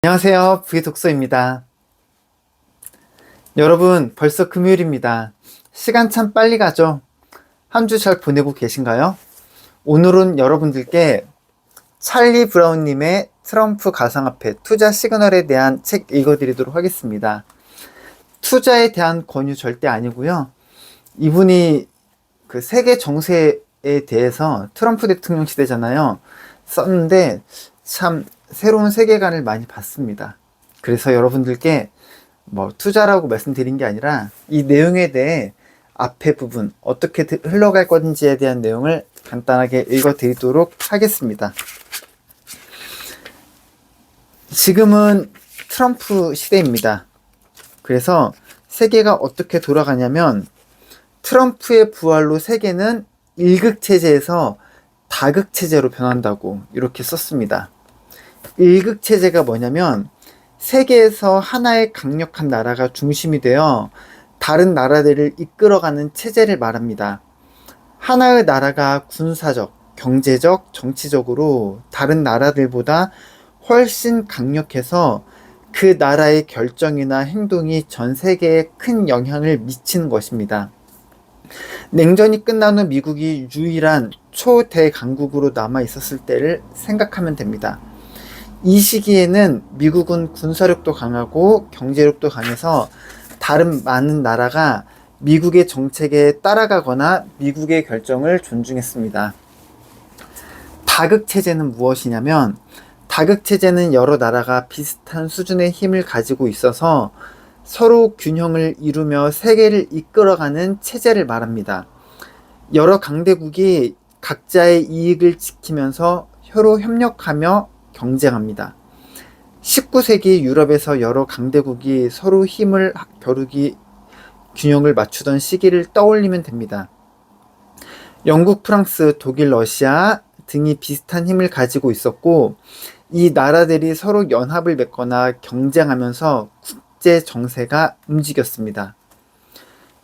안녕하세요. 부의독서입니다. 여러분, 벌써 금요일입니다. 시간 참 빨리 가죠? 한 주 잘 보내고 계신가요? 오늘은 여러분들께 찰리 브라운님의 트럼프 가상화폐 투자 시그널에 대한 책 읽어드리도록 하겠습니다. 투자에 대한 권유 절대 아니고요. 이분이 그 세계 정세에 대해서 트럼프 대통령 시대잖아요. 썼는데 참 새로운 세계관을 많이 봤습니다. 그래서 여러분들께 투자라고 말씀드린 게 아니라 이 내용에 대해 앞에 부분 어떻게 흘러갈 건지에 대한 내용을 간단하게 읽어드리도록 하겠습니다. 지금은 트럼프 시대입니다. 그래서 세계가 어떻게 돌아가냐면 트럼프의 부활로 세계는 일극체제에서 다극체제로 변한다고 이렇게 썼습니다. 일극체제가 뭐냐면 세계에서 하나의 강력한 나라가 중심이 되어 다른 나라들을 이끌어가는 체제를 말합니다. 하나의 나라가 군사적, 경제적, 정치적으로 다른 나라들보다 훨씬 강력해서 그 나라의 결정이나 행동이 전 세계에 큰 영향을 미치는 것입니다. 냉전이 끝난 후 미국이 유일한 초대강국으로 남아 있었을 때를 생각하면 됩니다. 이 시기에는 미국은 군사력도 강하고 경제력도 강해서 다른 많은 나라가 미국의 정책에 따라가거나 미국의 결정을 존중했습니다. 다극체제는 무엇이냐면 다극체제는 여러 나라가 비슷한 수준의 힘을 가지고 있어서 서로 균형을 이루며 세계를 이끌어가는 체제를 말합니다. 여러 강대국이 각자의 이익을 지키면서 서로 협력하며 경쟁합니다. 19세기 유럽에서 여러 강대국이 서로 힘을 겨루기 균형을 맞추던 시기를 떠올리면 됩니다. 영국, 프랑스, 독일, 러시아 등이 비슷한 힘을 가지고 있었고 이 나라들이 서로 연합을 맺거나 경쟁하면서 국제 정세가 움직였습니다.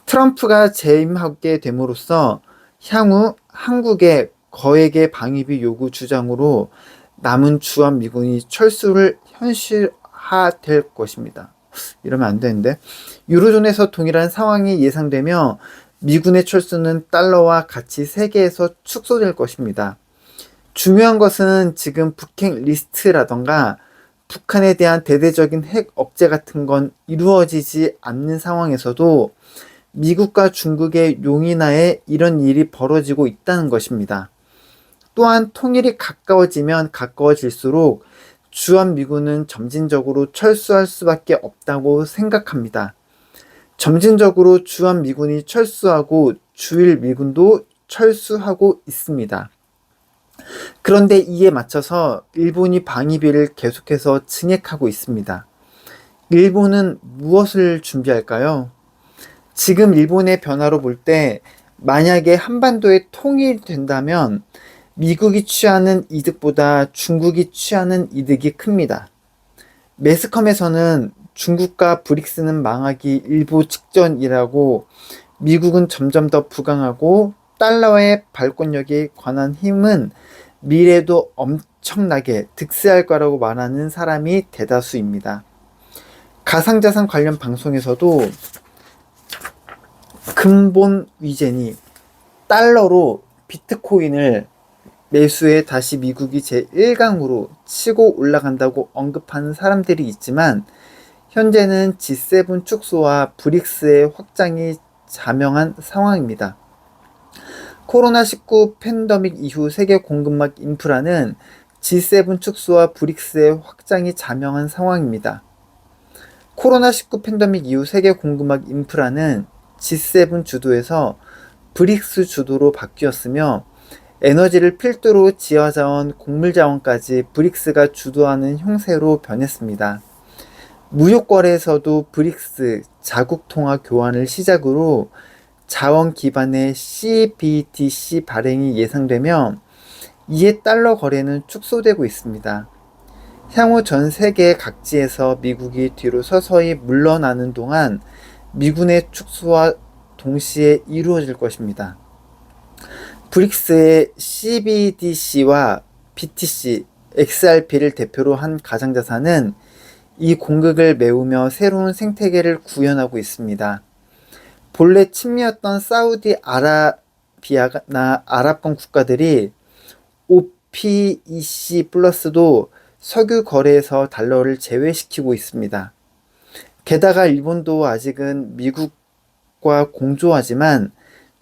트럼프가 재임하게 됨으로써 향후 한국의 거액의 방위비 요구 주장으로 남은 주한미군이 철수를 현실화될 것입니다. 이러면 안 되는데. 유로존에서 동일한 상황이 예상되며 미군의 철수는 달러와 같이 세계에서 축소될 것입니다. 중요한 것은 지금 북핵 리스트라던가 북한에 대한 대대적인 핵 억제 같은 건 이루어지지 않는 상황에서도 미국과 중국의 용인하에 이런 일이 벌어지고 있다는 것입니다. 또한 통일이 가까워지면 가까워질수록 주한미군은 점진적으로 철수할 수밖에 없다고 생각합니다. 점진적으로 주한미군이 철수하고 주일미군도 철수하고 있습니다. 그런데 이에 맞춰서 일본이 방위비를 계속해서 증액하고 있습니다. 일본은 무엇을 준비할까요? 지금 일본의 변화로 볼 때 만약에 한반도에 통일이 된다면 미국이 취하는 이득보다 중국이 취하는 이득이 큽니다. 매스컴에서는 중국과 브릭스는 망하기 일보 직전이라고 미국은 점점 더 부강하고 달러의 발권력에 관한 힘은 미래에도 엄청나게 득세할 거라고 말하는 사람이 대다수입니다. 가상자산 관련 방송에서도 근본 위젠이 달러로 비트코인을 매수해 다시 미국이 제1강으로 치고 올라간다고 언급하는 사람들이 있지만 현재는 G7 축소와 브릭스의 확장이 자명한 상황입니다. 코로나19 팬데믹 이후 세계 공급망 인프라는 G7 축소와 브릭스의 확장이 자명한 상황입니다. 코로나19 팬데믹 이후 세계 공급망 인프라는 G7 주도에서 브릭스 주도로 바뀌었으며 에너지를 필두로 지하자원, 곡물자원까지 브릭스가 주도하는 형태로 변했습니다. 무역거래에서도 브릭스 자국통화 교환을 시작으로 자원 기반의 CBDC 발행이 예상되며 이에 달러 거래는 축소되고 있습니다. 향후 전 세계 각지에서 미국이 뒤로 서서히 물러나는 동안 미군의 축소와 동시에 이루어질 것입니다. 브릭스의 CBDC와 BTC, XRP를 대표로 한 가상자산은 이 공극을 메우며 새로운 생태계를 구현하고 있습니다. 본래 친미였던 사우디아라비아나 아랍권 국가들이 OPEC 플러스도 석유 거래에서 달러를 제외시키고 있습니다. 게다가 일본도 아직은 미국과 공조하지만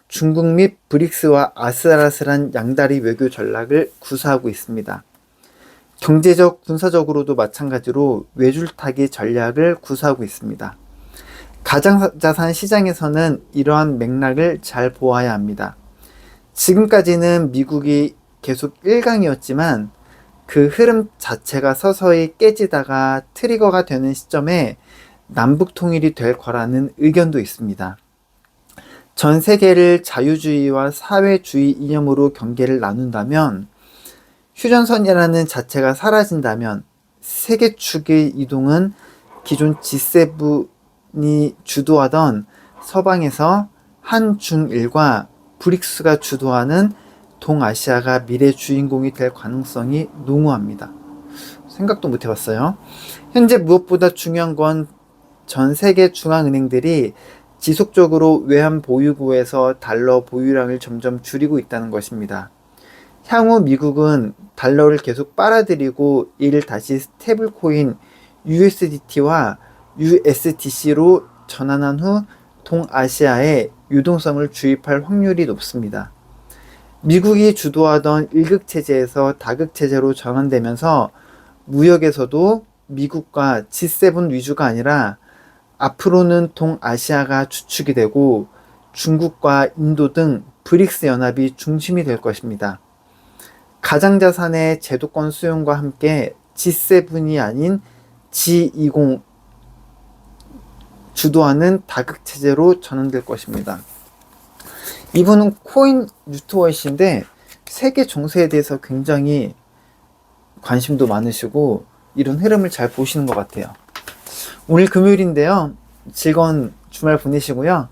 중국 및 브릭스와 아슬아슬한 양다리 외교 전략을 구사하고 있습니다. 경제적, 군사적으로도 마찬가지로 외줄타기 전략을 구사하고 있습니다. 가상자산 시장에서는 이러한 맥락을 잘 보아야 합니다. 지금까지는 미국이 계속 1강이었지만 그 흐름 자체가 서서히 깨지다가 트리거가 되는 시점에 남북 통일이 될 거라는 의견도 있습니다. 전 세계를 자유주의와 사회주의 이념으로 경계를 나눈다면, 휴전선이라는 자체가 사라진다면 세계 축의 이동은 기존 G7이 주도하던 서방에서 한중일과 브릭스가 주도하는 동아시아가 미래 주인공이 될 가능성이 농후합니다. 생각도 못 해봤어요. 현재 무엇보다 중요한 건 전 세계 중앙은행들이 지속적으로 외환 보유고에서 달러 보유량을 점점 줄이고 있다는 것입니다. 향후 미국은 달러를 계속 빨아들이고 이를 다시 스테이블 코인 USDT와 USDC로 전환한 후 동아시아에 유동성을 주입할 확률이 높습니다. 미국이 주도하던 1극 체제에서 다극 체제로 전환되면서 무역에서도 미국과 G7 위주가 아니라 앞으로는 동아시아가 주축이 되고 중국과 인도 등 브릭스 연합이 중심이 될 것입니다. 가상자산의 제도권 수용과 함께 G7이 아닌 G20 주도하는 다극체제로 전환될 것입니다. 이분은 코인 유튜버이신데 세계 정세에 대해서 굉장히 관심도 많으시고 이런 흐름을 잘 보시는 것 같아요. 오늘 금요일인데요. 즐거운 주말 보내시고요.